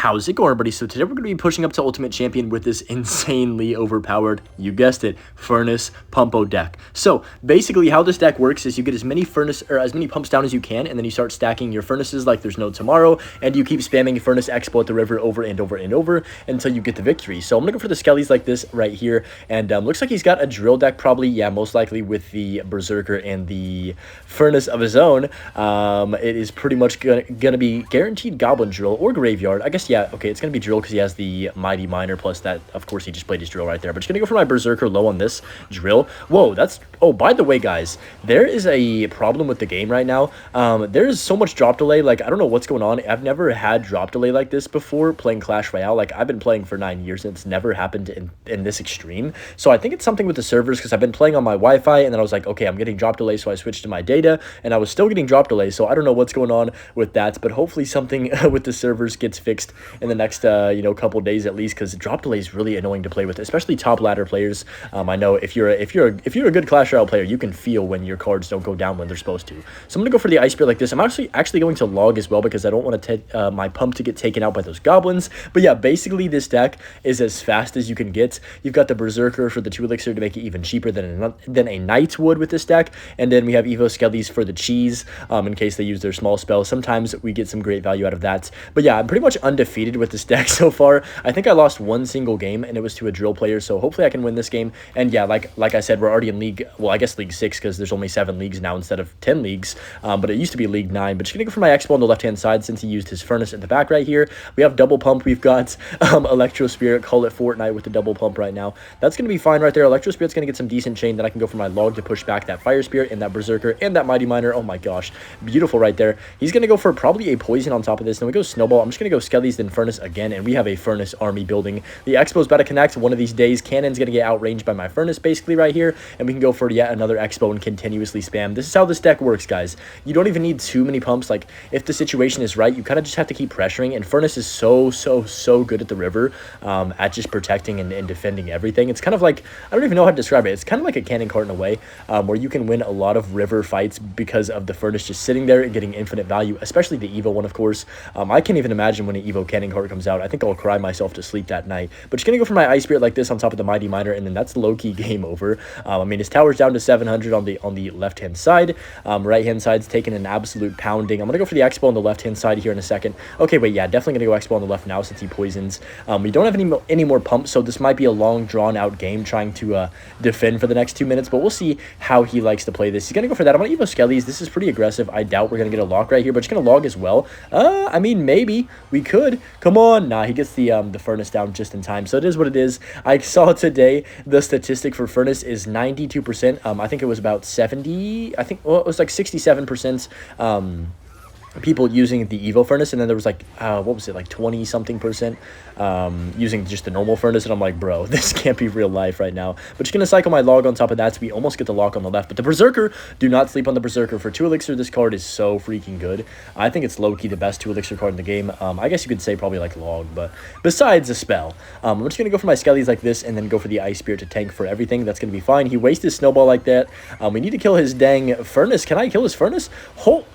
How's it going, buddy? So today we're going to be pushing up to Ultimate Champion with this insanely overpowered, you guessed it, Furnace Pumpo deck. So basically how this deck works is you get as many Furnace or as many pumps down as you can, and then you start stacking your Furnaces like there's no tomorrow, and you keep spamming Furnace Expo at the river over and over and over until you get the victory. So I'm going to go for the Skellies like this right here, and looks like he's got a drill deck probably, yeah, most likely with the Berserker and the Furnace of his own. It is pretty much gonna be guaranteed Goblin Drill or Graveyard. I guess, yeah, okay, it's going to be Drill because he has the Mighty Miner, plus that, of course, he just played his Drill right there. But just going to go for my Berserker low on this Drill. Whoa, that's... Oh, by the way, guys, there is a problem with the game right now. There is so much drop delay. Like, I don't know what's going on. I've never had drop delay like this before playing Clash Royale. Like, I've been playing for 9 years, and it's never happened in this extreme. So I think it's something with the servers because I've been playing on my Wi-Fi, and then I was like, okay, I'm getting drop delay, so I switched to my data, and I was still getting drop delay. So I don't know what's going on with that, but hopefully something with the servers gets fixed in the next couple days at least, because drop delay is really annoying to play with, especially top ladder players. I know if you're a good Clash Royale player, you can feel when your cards don't go down when they're supposed to. So I'm gonna go for the Ice Spear like this. I'm actually going to log as well because I don't want to my pump to get taken out by those goblins. But yeah, basically this deck is as fast as you can get. You've got the Berserker for the 2 elixir to make it even cheaper than a Knight would with this deck, and then we have Evo Skellies for the cheese in case they use their small spell. Sometimes we get some great value out of that. But yeah, I'm pretty much undefeated with this deck so far. I think I lost one single game, and it was to a drill player, so hopefully I can win this game. And yeah, like I said, we're already in League, well, I guess League 6, because there's only 7 leagues now instead of 10 leagues, but it used to be League 9. But just gonna go for my Xbow on the left-hand side since he used his Furnace at the back right here. We have double pump. We've got Electro Spirit, call it Fortnite with the double pump right now. That's gonna be fine right there. Electro Spirit's gonna get some decent chain, then I can go for my log to push back that Fire Spirit and that Berserker and that Mighty Miner. Oh my gosh, beautiful right there. He's gonna go for probably a poison on top of this. Then we go Snowball. I'm just gonna go Skellies, then Furnace again, and we have a Furnace army building. The Xbow's about to connect one of these days. Cannon's gonna get outranged by my Furnace basically right here, and we can go for yet another Xbow and continuously spam. This is how this deck works, guys. You don't even need too many pumps. Like, if the situation is right, you kind of just have to keep pressuring, and Furnace is so good at the river, at just protecting and defending everything. It's kind of like, I don't even know how to describe it. It's kind of like a cannon cart in a way, where you can win a lot of river fights because of the Furnace just sitting there and getting infinite value, especially the Evo one, of course. I can't even imagine when an Evo cannon cart comes out. I think I'll cry myself to sleep that night. But just gonna go for my Ice Spirit like this on top of the Mighty Miner, and then that's low-key game over. I mean, his tower's down to 700 on the left-hand side. Right-hand side's taking an absolute pounding. I'm gonna go for the Xbow on the left-hand side here in a second. Okay, wait, yeah, definitely gonna go Xbow on the left now since he poisons. We don't have any more pumps, so this might be a long, drawn-out game trying to defend for the next 2 minutes, but we'll see how he likes to play this. He's gonna go for that. I'm gonna Evo Skellies. This is pretty aggressive. I doubt we're gonna get a lock right here, but just gonna log as well. I mean, maybe we could. Come on. Nah, he gets the Furnace down just in time, so it is what it is. I saw today the statistic for Furnace is 92%. I think it was about 70. I think, well, it was like 67%. People using the Evo Furnace, and then there was like what was it, like 20 something percent using just the normal Furnace, and I'm like, bro, this can't be real life right now. But just gonna cycle my log on top of that, so we almost get the lock on the left. But the Berserker, do not sleep on the Berserker. For 2 elixir, this card is so freaking good. I think it's low-key the best 2 elixir card in the game. I guess you could say probably like log, but besides a spell, I'm just gonna go for my Skellies like this, and then go for the Ice Spirit to tank for everything. That's gonna be fine. He wasted his Snowball like that. We need to kill his dang Furnace. Can I kill his Furnace?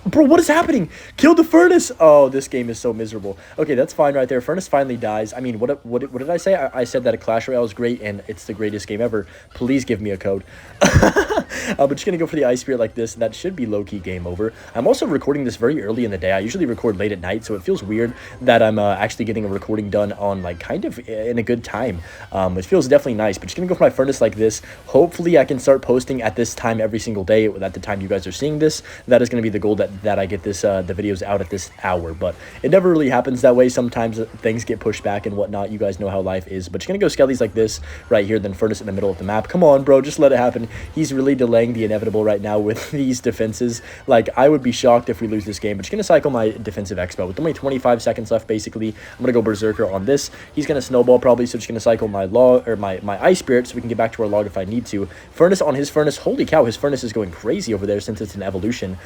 Bro, what is happening? Kill the Furnace! Oh, this game is so miserable. Okay, that's fine right there. Furnace finally dies. I mean, what did I say? I said that a Clash Royale is great, and it's the greatest game ever. Please give me a code. But just gonna go for the Ice Spirit like this. That should be low-key game over. I'm also recording this very early in the day. I usually record late at night, so it feels weird that I'm actually getting a recording done on, like, kind of in a good time. It feels definitely nice. But just gonna go for my Furnace like this. Hopefully, I can start posting at this time every single day. At the time you guys are seeing this, that is gonna be the goal, that I get this the videos out at this hour. But it never really happens that way. Sometimes things get pushed back and whatnot. You guys know how life is. But just gonna go Skellies like this right here, then Furnace in the middle of the map. Come on, bro, just let it happen. He's really delaying the inevitable right now with these defenses. Like, I would be shocked if we lose this game. But just gonna cycle my defensive Xbow with only 25 seconds left. Basically, I'm gonna go Berserker on this. He's gonna Snowball probably, so just gonna cycle my log, or my Ice Spirit, so we can get back to our log if I need to. Furnace on his Furnace. Holy cow, his Furnace is going crazy over there since it's an evolution.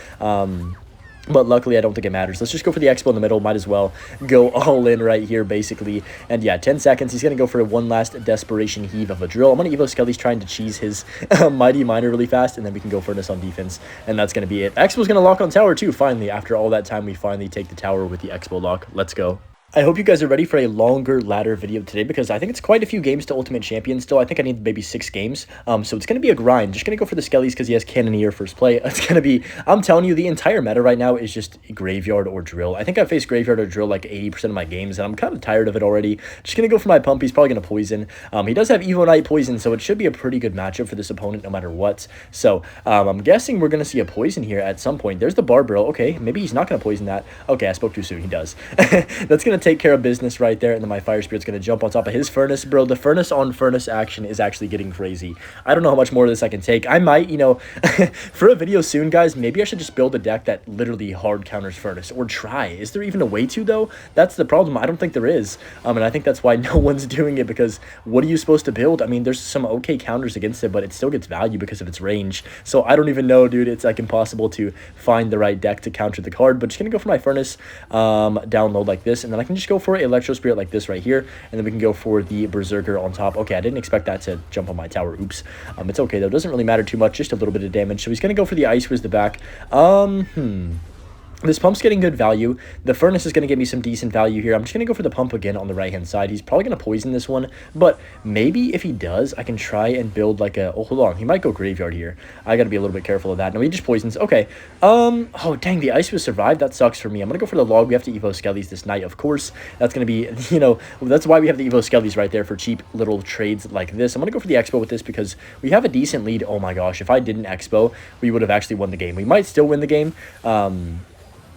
But luckily, I don't think it matters. Let's just go for the Xbow in the middle. Might as well go all in right here, basically. And yeah, 10 seconds. He's going to go for one last desperation heave of a drill. I'm going to Evo Skellies trying to cheese his Mighty Miner really fast, and then we can go Furnace on defense. And that's going to be it. Xbow's going to lock on tower too, finally. After all that time, we finally take the tower with the Xbow lock. Let's go. I hope you guys are ready for a longer ladder video today because I think it's quite a few games to Ultimate Champion still. I think I need maybe 6 games. So it's going to be a grind. Just going to go for the Skellies because he has Cannoneer first play. It's going to be, I'm telling you, the entire meta right now is just Graveyard or Drill. I think I've faced Graveyard or Drill like 80% of my games, and I'm kind of tired of it already. Just going to go for my Pump. He's probably going to Poison. He does have Evo Knight Poison, so it should be a pretty good matchup for this opponent no matter what. So I'm guessing we're going to see a Poison here at some point. There's the Barbarill. Okay, maybe he's not going to Poison that. Okay, I spoke too soon. He does. That's going to take care of business right there, and then my Fire Spirit's going to jump on top of his Furnace. Bro, the Furnace on Furnace action is actually getting crazy. I don't know how much more of this I can take. I might, you know, for a video soon, guys, maybe I should just build a deck that literally hard counters Furnace, or try. Is there even a way to, though? That's the problem. I don't think there is, and I think that's why no one's doing it, because what are you supposed to build? I mean, there's some okay counters against it, but it still gets value because of its range, so I don't even know, dude. It's like impossible to find the right deck to counter the card, but just going to go for my Furnace down low like this, and then I can just go for Electro Spirit like this right here, and then we can go for the Berserker on top. Okay, I didn't expect that to jump on my tower. Oops. It's okay though. Doesn't really matter too much. Just a little bit of damage. So he's gonna go for the Ice Wiz the back. This Pump's getting good value. The Furnace is going to give me some decent value here. I'm just going to go for the Pump again on the right-hand side. He's probably going to Poison this one, but maybe if he does, I can try and build like a... Oh, hold on. He might go Graveyard here. I got to be a little bit careful of that. No, he just Poisons. Okay. Oh, dang. The Ice was survived. That sucks for me. I'm going to go for the Log. We have to Evo Skellies this night, of course. That's going to be, you know, that's why we have the Evo Skellies right there for cheap little trades like this. I'm going to go for the Xbow with this because we have a decent lead. Oh, my gosh. If I didn't Xbow, we would have actually won the game. We might still win the game.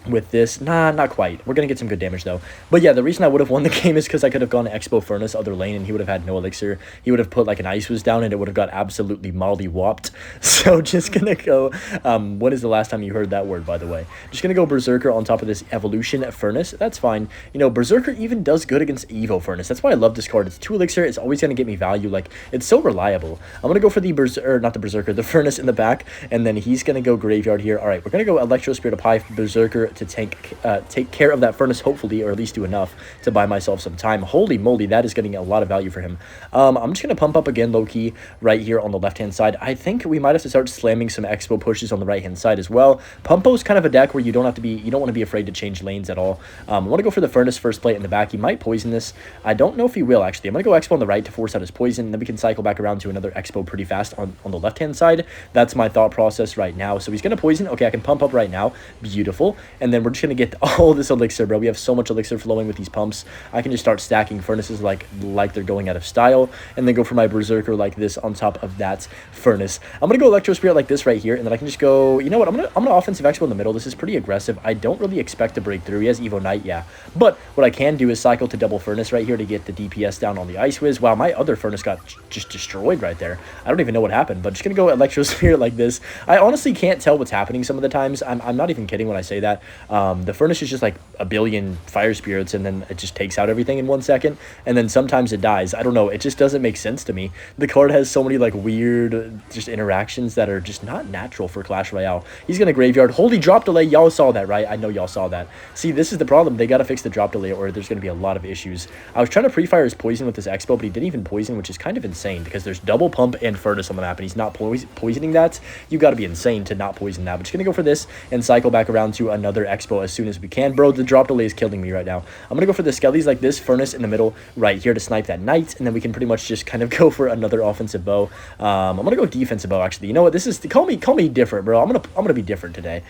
With this, nah, not quite. We're gonna get some good damage though. But yeah, the reason I would have won the game is because I could have gone Xbow Furnace other lane, and he would have had no elixir. He would have put like an Ice Wiz down, and it would have got absolutely molly-whopped. So just gonna go. When is the last time you heard that word, by the way? Just gonna go Berserker on top of this Evolution Furnace. That's fine. You know, Berserker even does good against Evo Furnace. That's why I love this card. It's 2 elixir. It's always gonna get me value. Like, it's so reliable. I'm gonna go for the the Furnace in the back, and then he's gonna go Graveyard here. All right, we're gonna go Electro Spirit of High Berserker to take care of that Furnace, hopefully, or at least do enough to buy myself some time. Holy moly, that is getting a lot of value for him. I'm just going to pump up again low-key right here on the left-hand side. I think we might have to start slamming some Expo pushes on the right-hand side as well. Pumpo is kind of a deck where you don't want to be afraid to change lanes at all. I want to go for the Furnace first plate in the back. He might Poison this. I don't know if he will, actually. I'm going to go Expo on the right to force out his Poison, and then we can cycle back around to another Expo pretty fast on the left-hand side. That's my thought process right now. So he's going to Poison. Okay, I can pump up right now. Beautiful. And then we're just going to get all this elixir, bro. We have so much elixir flowing with these pumps. I can just start stacking Furnaces like they're going out of style, and then go for my Berserker like this on top of that Furnace. I'm gonna go Electro Spirit like this right here, and then I can just go, you know what, I'm gonna Offensive Expo in the middle. This is pretty aggressive. I don't really expect to break through. He has Evo Knight, yeah, but what I can do is cycle to double Furnace right here to get the DPS down on the Ice Wiz. Wow, my other Furnace got just destroyed right there. I don't even know what happened, but just gonna go Electro Spirit like this. I honestly can't tell what's happening some of the times. I'm not even kidding when I say that. The Furnace is just like a billion Fire Spirits, and then it just takes out everything in 1 second, and then sometimes it dies. I don't know, it just doesn't make sense to me. The card has so many like weird just interactions that are just not natural for Clash Royale. He's gonna Graveyard. Holy drop delay. Y'all saw that, right? I know y'all saw that. See, this is the problem. They gotta fix the drop delay, or there's gonna be a lot of issues. I was trying to pre-fire his Poison with this Expo, but he didn't even Poison, which is kind of insane because there's double Pump and Furnace on the map, and he's not poisoning that. You gotta be insane to not poison that. But just gonna go for this and cycle back around to another Expo as soon as we can. Bro, the drop delay is killing me right now. I'm gonna go for the Skellies like this, Furnace in the middle right here to snipe that Knight, and then we can pretty much just kind of go for another offensive bow. I'm gonna go defensive bow, actually. You know what, this is, call me different, bro. I'm gonna be different today,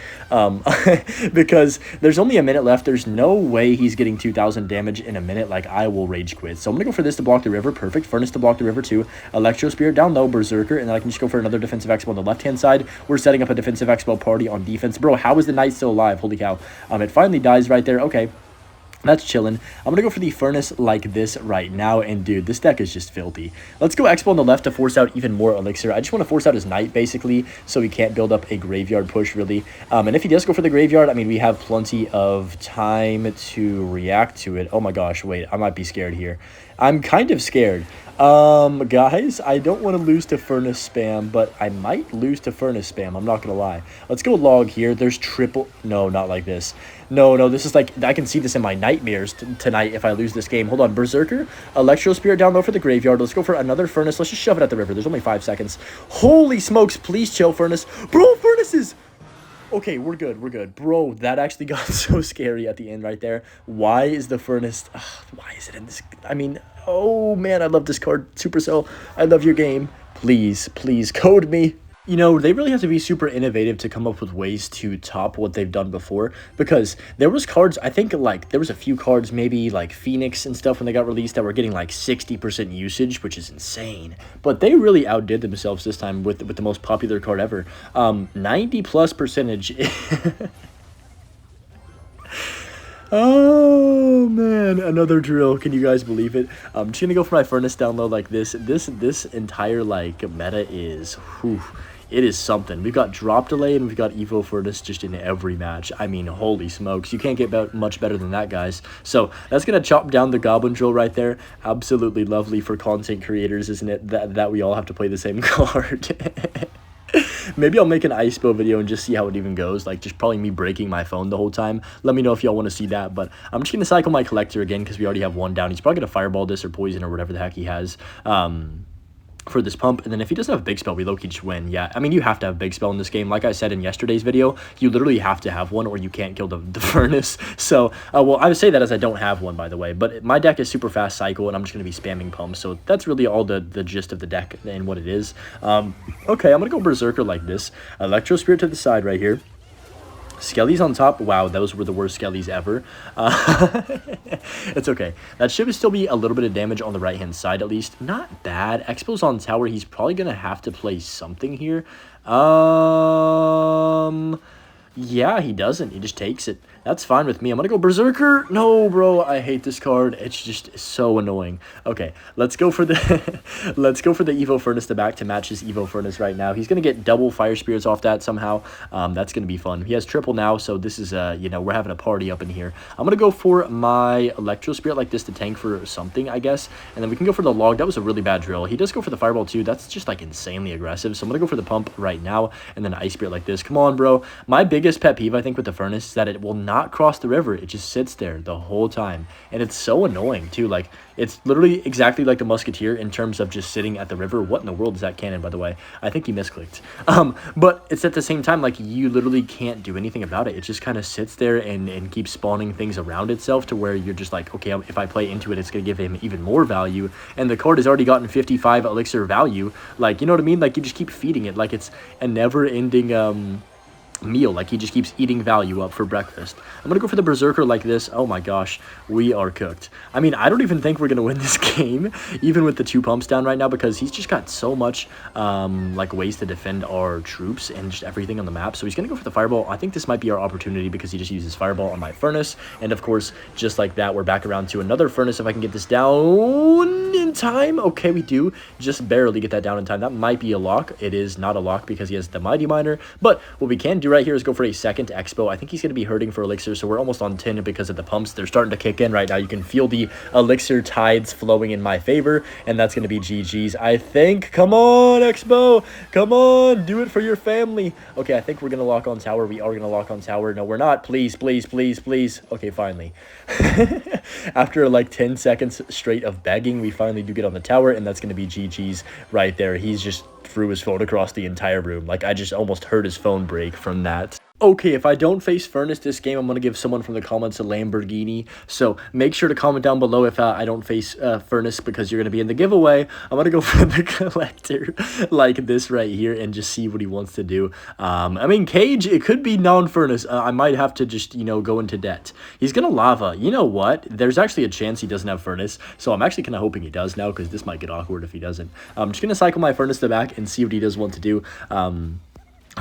because there's only a minute left. There's no way he's getting 2,000 damage in a minute. Like, I will rage quit. So I'm gonna go for this to block the river. Perfect. Furnace to block the river too. Electro Spirit down low, Berserker, and then I can just go for another defensive Expo on the left hand side. We're setting up a defensive Expo party on defense. Bro, how is the Knight still alive? Holy cow. It finally dies right there. Okay, that's chilling. I'm going to go for the Furnace like this right now, and dude, this deck is just filthy. Let's go Expo on the left to force out even more elixir. I just want to force out his Knight, basically, so he can't build up a Graveyard push, really. And if he does go for the Graveyard, I mean, we have plenty of time to react to it. Oh my gosh, wait, I might be scared here. I'm kind of scared. Guys, I don't want to lose to Furnace spam, but I might lose to Furnace spam. I'm not going to lie. Let's go Log here. There's triple... No, not like this. No, this is like... I can see this in my nightmares tonight if I lose this game. Hold on. Berserker. Electro Spirit down low for the Graveyard. Let's go for another Furnace. Let's just shove it at the river. There's only 5 seconds. Holy smokes. Please chill, Furnace. Bro, Furnaces... Okay, we're good. We're good. Bro, that actually got so scary at the end right there. Why is the furnace... why is it in this... I mean, oh, man, I love this card. Supercell, I love your game. Please, please, code me. You know, they really have to be super innovative to come up with ways to top what they've done before, because there was cards, I think, like, there was a few cards, maybe, like, Phoenix and stuff when they got released that were getting, like, 60% usage, which is insane. But they really outdid themselves this time with the most popular card ever. 90+ percentage. Oh man, another drill. Can you guys believe it? I'm just gonna go for my furnace down low like this. This entire like meta is, whew, it is something. We've got drop delay and we've got Evo furnace just in every match. I mean, holy smokes, you can't get much better than that, guys. So that's gonna chop down the goblin drill right there. Absolutely lovely for content creators, isn't it? That we all have to play the same card. Maybe I'll make an Xbow video and just see how it even goes. Like, just probably me breaking my phone the whole time. Let me know if y'all want to see that. But I'm just going to cycle my collector again because we already have one down. He's probably going to fireball this or poison or whatever the heck he has. For this pump, and then if he doesn't have big spell, we low-key just win. Yeah, I mean, you have to have big spell in this game. Like I said in yesterday's video, you literally have to have one or you can't kill the furnace. So well, I would say that as I don't have one, by the way, but my deck is super fast cycle and I'm just going to be spamming pumps, so that's really all the gist of the deck and what it is. Okay, I'm going to go berserker like this. Electro Spirit to the side right here. Skellies on top. Wow, those were the worst Skellies ever. It's okay. That should still be a little bit of damage on the right-hand side, at least. Not bad. Xbow's on tower. He's probably going to have to play something here. Yeah, he doesn't. He just takes it. That's fine with me. I'm gonna go berserker. No, bro, I hate this card. It's just so annoying. Okay, let's go for the let's go for the Evo furnace to back to match his Evo furnace right now. He's gonna get double fire spirits off that somehow. That's gonna be fun. He has triple now, so this is you know, we're having a party up in here. I'm gonna go for my electro spirit like this to tank for something, I guess, and then we can go for the log. That was a really bad drill. He does go for the fireball too. That's just like insanely aggressive. So I'm gonna go for the pump right now, and then ice spirit like this. Come on, bro. My biggest pet peeve, I think, with the furnace is that it will not cross the river. It just sits there the whole time, and it's so annoying too. Like, it's literally exactly like the musketeer in terms of just sitting at the river. What in the world is that cannon, by the way? I think he misclicked. But it's at the same time, like, you literally can't do anything about it. It just kind of sits there and keeps spawning things around itself to where you're just like, okay, if I play into it, it's gonna give him even more value, and the card has already gotten 55 elixir value. Like, you know what I mean? Like, you just keep feeding it like it's a never-ending meal. Like, he just keeps eating value up for breakfast. I'm gonna go for the berserker like this. Oh my gosh, we are cooked. I mean, I don't even think we're gonna win this game even with the 2 pumps down right now, because he's just got so much like ways to defend our troops and just everything on the map. So he's gonna go for the fireball. I think this might be our opportunity because he just uses fireball on my furnace, and of course, just like that, we're back around to another furnace. If I can get this down in time. Okay, we do just barely get that down in time. That might be a lock. It is not a lock because he has the mighty miner, but what we can do right here is go for a second Xbow. I think he's going to be hurting for elixir, so we're almost on 10 because of the pumps. They're starting to kick in right now. You can feel the elixir tides flowing in my favor, and that's going to be GG's, I think. Come on, Xbow. Come on, do it for your family. Okay, I think we're going to lock on tower. We are going to lock on tower. No, we're not. Please, please, please, please. Okay, finally. After like 10 seconds straight of begging, we finally do get on the tower, and that's going to be GG's right there. He's just threw his phone across the entire room. Like, I just almost heard his phone break from that. Okay, if I don't face Furnace this game, I'm going to give someone from the comments a Lamborghini. So make sure to comment down below if I don't face Furnace, because you're going to be in the giveaway. I'm going to go for the collector like this right here and just see what he wants to do. I mean, Cage, it could be non-Furnace. I might have to just, you know, go into debt. He's going to Lava. You know what? There's actually a chance he doesn't have Furnace. So I'm actually kind of hoping he does now, because this might get awkward if he doesn't. I'm just going to cycle my Furnace to back and see what he does want to do.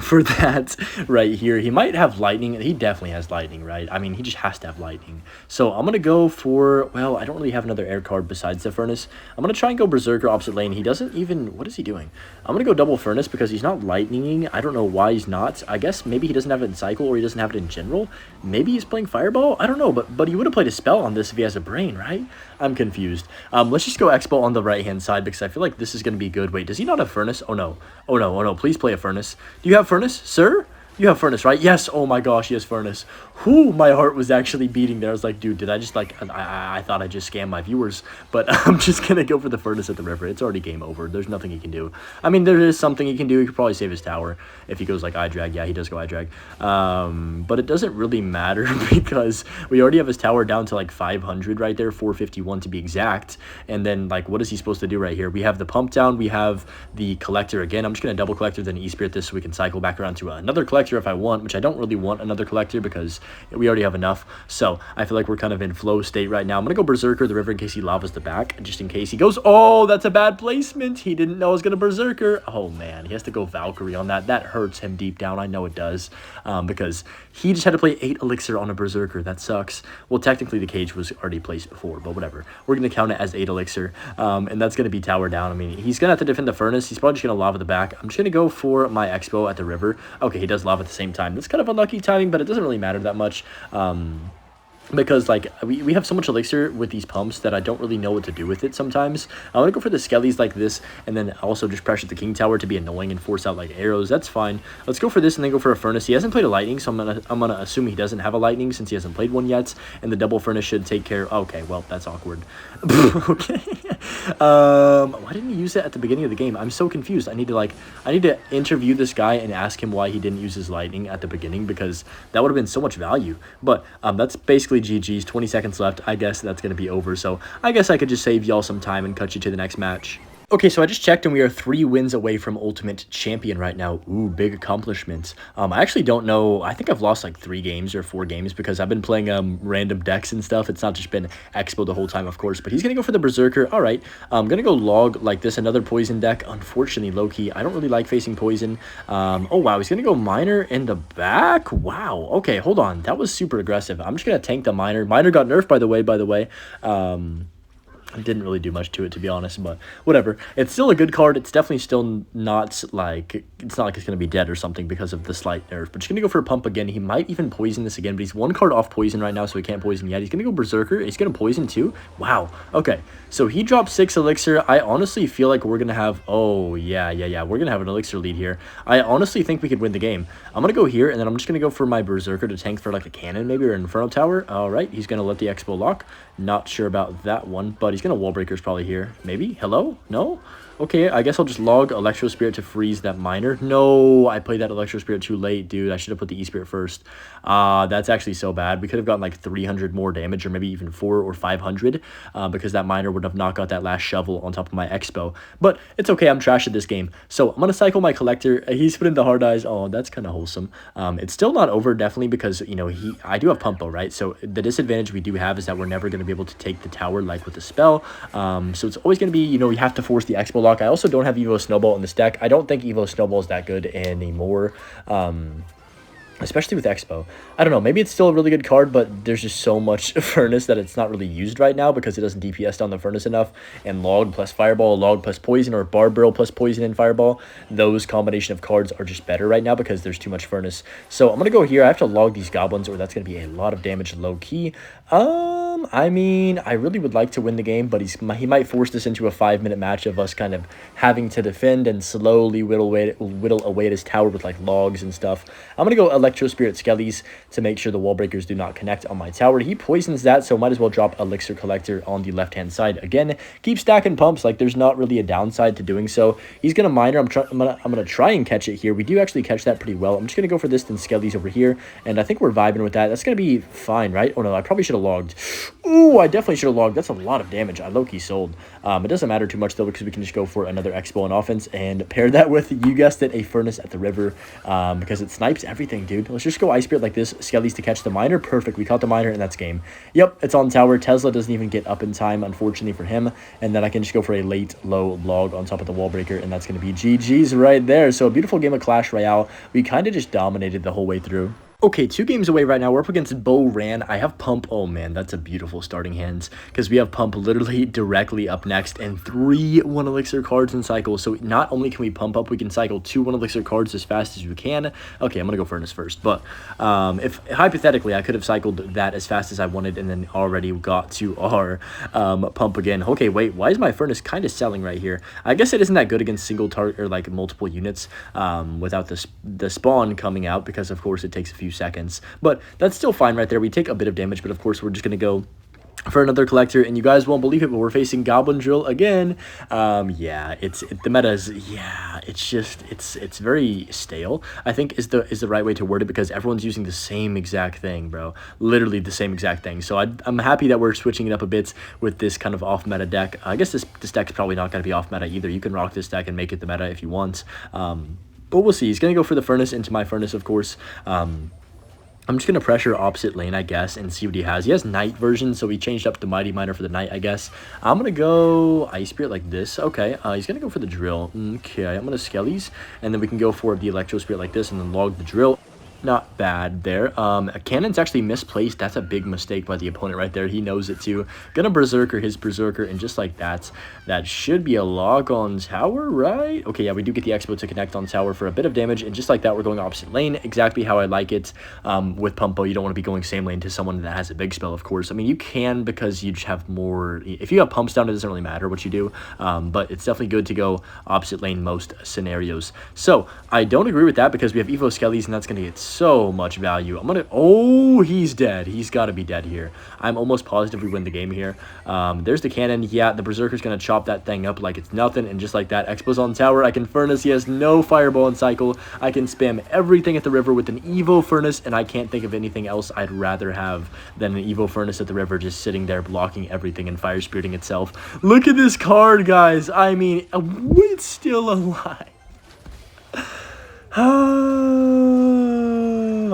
For that right here, he might have lightning. He definitely has lightning, right? I mean, he just has to have lightning. So I'm gonna go for, well, I don't really have another air card besides the furnace. I'm gonna try and go berserker opposite lane. He doesn't even, what is he doing? I'm gonna go double furnace because he's not lightninging. I don't know why he's not. I guess maybe he doesn't have it in cycle, or he doesn't have it in general. Maybe he's playing fireball. I don't know, but he would have played a spell on this if he has a brain, right? I'm confused. Let's just go Xbow on the right hand side because I feel like this is gonna be good. Wait, does he not have furnace? Oh no. Oh no. Oh no. Please play a furnace. Do you have furnace, sir? You have Furnace, right? Yes. Oh my gosh, he has Furnace. Whoo, my heart was actually beating there. I was like, dude, did I just like, I thought I just scammed my viewers, but I'm just going to go for the Furnace at the river. It's already game over. There's nothing he can do. I mean, there is something he can do. He could probably save his tower if he goes like eye drag. Yeah, he does go eye drag. But it doesn't really matter because we already have his tower down to like 500 right there, 451 to be exact. And then like, what is he supposed to do right here? We have the pump down. We have the collector again. I'm just going to double collector, then E-Spirit this so we can cycle back around to another collector if I want, which I don't really want another collector because we already have enough. So I feel like we're kind of in flow state right now. I'm gonna go Berserker the river in case he lavas the back, just in case he goes, oh, that's a bad placement. He didn't know I was gonna Berserker. Oh man, he has to go Valkyrie on that. That hurts him deep down. I know it does, because he just had to play 8 elixir on a Berserker. That sucks. Well, technically the cage was already placed before, but whatever. We're gonna count it as 8 elixir, and that's gonna be tower down. I mean, he's gonna have to defend the furnace. He's probably just gonna lava the back. I'm just gonna go for my Xbow at the river. Okay, he does lava at the same time. That's kind of unlucky timing, but it doesn't really matter that much. Because like we have so much elixir with these pumps that I don't really know what to do with it sometimes. I want to go for the skellies like this and then also just pressure the king tower to be annoying and force out like arrows. That's fine. Let's go for this and then go for a furnace. He hasn't played a lightning, so I'm gonna assume he doesn't have a lightning since he hasn't played one yet, and the double furnace should take care. Okay, well, that's awkward. Okay. Why didn't he use it at the beginning of the game? I'm so confused. I need to interview this guy and ask him why he didn't use his lightning at the beginning, because that would have been so much value. But that's basically GG's. 20 seconds left. I guess that's going to be over. So I guess I could just save y'all some time and cut you to the next match. Okay, so I just checked and we are 3 wins away from Ultimate Champion right now. Ooh, big accomplishments. I actually don't know. I think I've lost like 3 games or 4 games because I've been playing random decks and stuff. It's not just been Xbow the whole time, of course, but he's going to go for the Berserker. All right, I'm going to go log like this, another poison deck. Unfortunately, low-key, I don't really like facing poison. Oh, wow, he's going to go Miner in the back. Wow, okay, hold on. That was super aggressive. I'm just going to tank the Miner. Miner got nerfed, by the way. Didn't really do much to it, to be honest, but whatever. It's still a good card. It's definitely still not like, it's not like it's going to be dead or something because of the slight nerf, but just going to go for a pump again. He might even poison this again, but he's 1 card off poison right now, so he can't poison yet. He's going to go Berserker. He's going to poison too. Wow. Okay, so he dropped 6 elixir. I honestly feel like we're going to have, oh, yeah. We're going to have an elixir lead here. I honestly think we could win the game. I'm going to go here, and then I'm just going to go for my Berserker to tank for like a cannon maybe, or an Inferno Tower. All right, he's going to let the Xbow lock. Not sure about that one, but he's going to Wall Breakers probably here. Maybe? Hello? No? Okay, I guess I'll just log Electro Spirit to freeze that Miner. No, I played that Electro Spirit too late, dude. I should have put the E-Spirit first. That's actually so bad. We could have gotten like 300 more damage, or maybe even 400 or 500, because that Miner would have knocked out that last shovel on top of my Xbow. But it's okay, I'm trash at this game. So I'm going to cycle my Collector. He's put in the hard eyes. Oh, that's kind of wholesome. It's still not over, definitely, because, you know, I do have Pumpo, right? So the disadvantage we do have is that we're never going to be able to take the tower like with the spell. So it's always going to be, you know, you have to force the Xbow lock. I also don't have Evo Snowball in this deck. I don't think Evo Snowball is that good anymore. Especially with Xbow. I don't know, maybe it's still a really good card, but there's just so much Furnace that it's not really used right now because it doesn't DPS down the Furnace enough. And Log plus Fireball, Log plus Poison, or Barb Barrel plus Poison and Fireball, those combination of cards are just better right now because there's too much Furnace. So I'm going to go here. I have to log these Goblins, or that's going to be a lot of damage low-key. I mean, I really would like to win the game, but he might force this into a 5-minute match of us kind of having to defend and slowly whittle away at his tower with like logs and stuff. I'm going to go Electro Spirit Skellies to make sure the wall breakers do not connect on my tower. He poisons that, so might as well drop Elixir Collector on the left-hand side. Again, keep stacking pumps. Like, there's not really a downside to doing so. He's going to Miner. I'm gonna try and catch it here. We do actually catch that pretty well. I'm just going to go for this then Skellies over here, and I think we're vibing with that. That's going to be fine, right? Oh, no, I probably should have logged. Ooh, I definitely should have logged. That's a lot of damage. I low-key sold. It doesn't matter too much, though, because we can just go for another Xbow on offense and pair that with, you guessed it, a Furnace at the river, because it snipes everything, dude. Let's just go Ice Spirit like this. Skellies to catch the Miner. Perfect. We caught the Miner, and that's game. Yep, it's on tower. Tesla doesn't even get up in time, unfortunately for him, and then I can just go for a late, low log on top of the wall breaker, and that's going to be GG's right there. So a beautiful game of Clash Royale. We kind of just dominated the whole way through. Okay, 2 games away right now. We're up against Bo Ran. I have Pump. Oh, man, that's a beautiful starting hands because we have Pump literally directly up next and 3 1 elixir cards in cycle. So not only can we pump up, we can cycle 2 1 elixir cards as fast as we can. Okay, I'm going to go Furnace first. But if hypothetically, I could have cycled that as fast as I wanted and then already got to our Pump again. Okay, wait, why is my Furnace kind of selling right here? I guess it isn't that good against single target or like multiple units without the spawn coming out because, of course, it takes a few seconds, but that's still fine right there. We take a bit of damage, but of course we're just gonna go for another collector, and you guys won't believe it, but we're facing Goblin Drill again. Yeah, the meta is, yeah, it's just it's very stale, I think is the right way to word it, because everyone's using the same exact thing, bro, literally the same exact thing. So I'm happy that we're switching it up a bit with this kind of off meta deck. I guess this deck's probably not going to be off meta either. You can rock this deck and make it the meta if you want, but we'll see. He's going to go for the Furnace into my Furnace, of course. I'm just going to pressure opposite lane, I guess, and see what he has. He has Knight version, so he changed up the Mighty Miner for the Knight, I guess. I'm going to go Ice Spirit like this. Okay, he's going to go for the Drill. Okay, I'm going to Skellies, and then we can go for the Electro Spirit like this and then log the Drill. Not bad there. A cannon's actually misplaced. That's a big mistake by the opponent right there. He knows it too. Gonna Berserker his Berserker, and just like that should be a log on tower, right? Okay, yeah, we do get the Xbow to connect on tower for a bit of damage, and just like that, we're going opposite lane, exactly how I like it. With Pumpo, you don't want to be going same lane to someone that has a big spell, of course. I mean, you can, because you just have more. If you have pumps down, it doesn't really matter what you do, but it's definitely good to go opposite lane most scenarios. So I don't agree with that because we have Evo Skellies, and that's gonna get so much value. Oh, he's dead. He's got to be dead here. I'm almost positive we win the game here. There's the cannon. Yeah, the Berserker's going to chop that thing up like it's nothing, and just like that, Xbow's on tower. I can Furnace. He has no Fireball in cycle. I can spam everything at the river with an Evo Furnace, and I can't think of anything else I'd rather have than an Evo Furnace at the river, just sitting there blocking everything and fire spiriting itself. Look at this card, guys. I mean, it's still alive.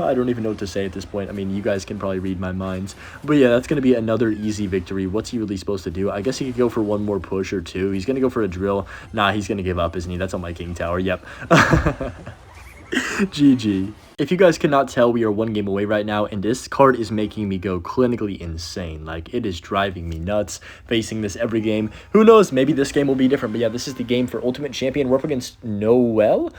I don't even know what to say at this point. I mean, you guys can probably read my minds. But yeah, that's going to be another easy victory. What's he really supposed to do? I guess he could go for one more push or two. He's going to go for a drill. Nah, he's going to give up, isn't he? That's on my King Tower. Yep. GG. If you guys cannot tell, we are 1 game away right now, and this card is making me go clinically insane. Like, it is driving me nuts facing this every game. Who knows? Maybe this game will be different. But yeah, this is the game for Ultimate Champion. We're up against Noel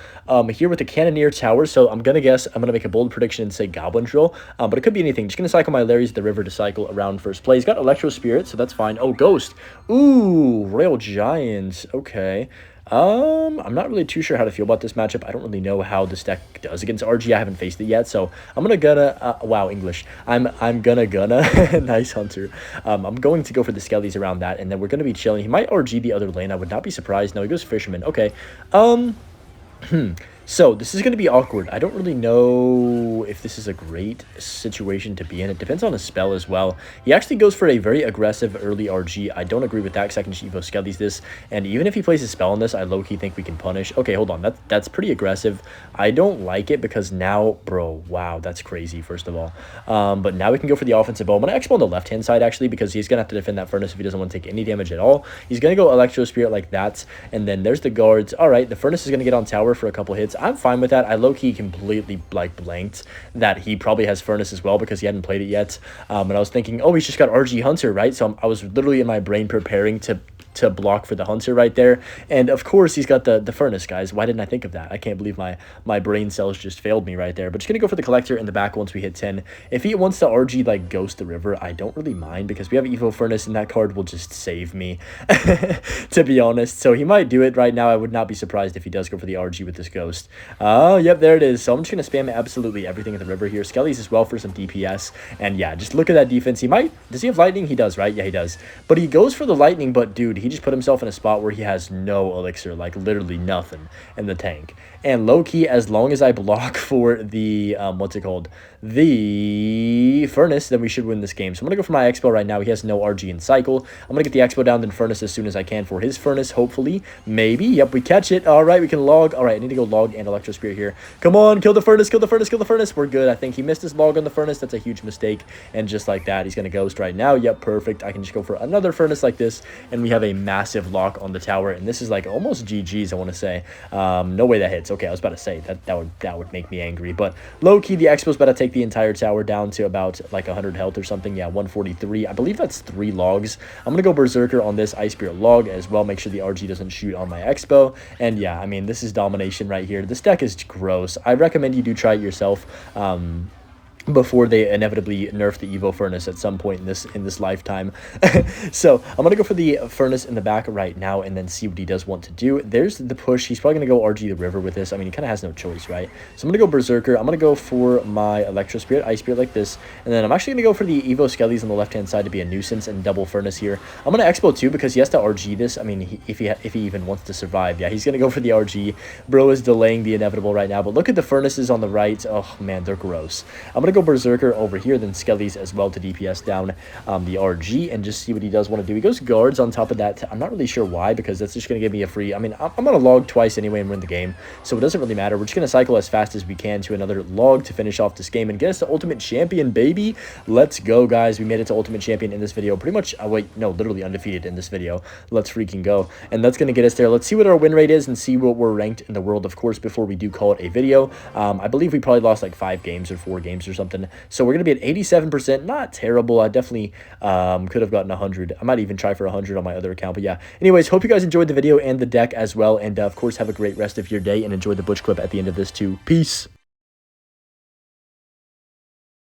here with the Cannoneer Tower. So I'm going to guess, I'm going to make a bold prediction and say Goblin Drill. But it could be anything. Just going to cycle my Larry's at the river to cycle around first play. He's got Electro Spirit, so that's fine. Oh, Ghost. Ooh, Royal Giants. Okay. I'm not really too sure how to feel about this matchup. I don't really know how this deck does against RG. I haven't faced it yet, so I'm gonna wow, English. I'm gonna nice Hunter. I'm going to go for the Skellies around that, and then we're gonna be chilling. He might RG the other lane. I would not be surprised. No, he goes Fisherman. Okay. So this is going to be awkward. I don't really know if this is a great situation to be in. It depends on his spell as well. He actually goes for a very aggressive early RG. I don't agree with that because I can Evo Skellies this. And even if he plays a spell on this, I low-key think we can punish. Okay, hold on. That's pretty aggressive. I don't like it because now, bro, wow, that's crazy, first of all. But now we can go for the offensive bow. I'm going to Xbow on the left-hand side, actually, because he's going to have to defend that Furnace if he doesn't want to take any damage at all. He's going to go Electro Spirit like that. And then there's the guards. All right, the Furnace is going to get on tower for a couple hits. I'm fine with that. I low-key completely blanked that he probably has Furnace as well because he hadn't played it yet. And I was thinking, oh, he's just got RG Hunter, right? So I was literally in my brain preparing to block for the Hunter right there. And of course he's got the Furnace, guys. Why didn't I think of that? I can't believe my brain cells just failed me right there. But just gonna go for the Collector in the back once we hit 10. If he wants to RG like Ghost the River, I don't really mind because we have Evo Furnace and that card will just save me to be honest. So he might do it right now. I would not be surprised if he does go for the RG with this Ghost. Oh, yep, there it is. So I'm just gonna spam absolutely everything at the river here. Skellies as well for some DPS. And yeah, just look at that defense. Does he have Lightning? He does, right? Yeah, he does. But he goes for the Lightning, but dude, he just put himself in a spot where he has no elixir, like literally nothing in the tank. And low-key, as long as I block for the, what's it called? The Furnace, then we should win this game. So I'm going to go for my Xbow right now. He has no RG in cycle. I'm going to get the Xbow down, then Furnace as soon as I can for his Furnace, hopefully. Maybe. Yep, we catch it. All right, we can log. All right, I need to go log and Electro Spirit here. Come on, kill the Furnace, kill the Furnace, kill the Furnace. We're good. I think he missed his log on the Furnace. That's a huge mistake. And just like that, he's going to Ghost right now. Yep, perfect. I can just go for another Furnace like this, and we have a a massive lock on the tower, and this is like almost GG's, I want to say. No way that hits. Okay, I was about to say that would make me angry, but low-key, the Xbow's about to take the entire tower down to about like 100 health or something. Yeah, 143. I believe that's 3 logs. I'm going to go Berserker on this Ice Spear log as well. Make sure the RG doesn't shoot on my Xbow. And yeah, I mean, this is domination right here. This deck is gross. I recommend you do try it yourself. Before they inevitably nerf the Evo Furnace at some point in this lifetime. So I'm gonna go for the Furnace in the back right now and then see what he does want to do. There's the push. He's probably gonna go RG the river with this. I mean, he kind of has no choice, right? So I'm gonna go Berserker. I'm gonna go for my Electro Spirit, Ice Spirit like this, and then I'm actually gonna go for the Evo Skellies on the left hand side to be a nuisance and double Furnace here. I'm gonna Expo too because he has to RG this. I mean, if he even wants to survive, yeah, he's gonna go for the RG. Bro is delaying the inevitable right now, but look at the Furnaces on the right. Oh man, they're gross. I'm gonna go Berserker over here, then Skellies as well to DPS down the RG and just see what he does want to do. He goes guards on top of that. I'm not really sure why, because that's just going to give me a free... I mean, I'm going to log twice anyway and win the game, so it doesn't really matter. We're just going to cycle as fast as we can to another log to finish off this game and get us to Ultimate Champion, baby. Let's go, guys. We made it to Ultimate Champion in this video. Pretty much... wait, no, literally undefeated in this video. Let's freaking go. And that's going to get us there. Let's see what our win rate is and see what we're ranked in the world, of course, before we do call it a video. I believe we probably lost like 5 games or 4 games or something. So we're going to be at 87%. Not terrible. I definitely could have gotten 100. I might even try for 100 on my other account. But yeah, anyways, hope you guys enjoyed the video and the deck as well. And of course, have a great rest of your day and enjoy the Butch clip at the end of this too. Peace.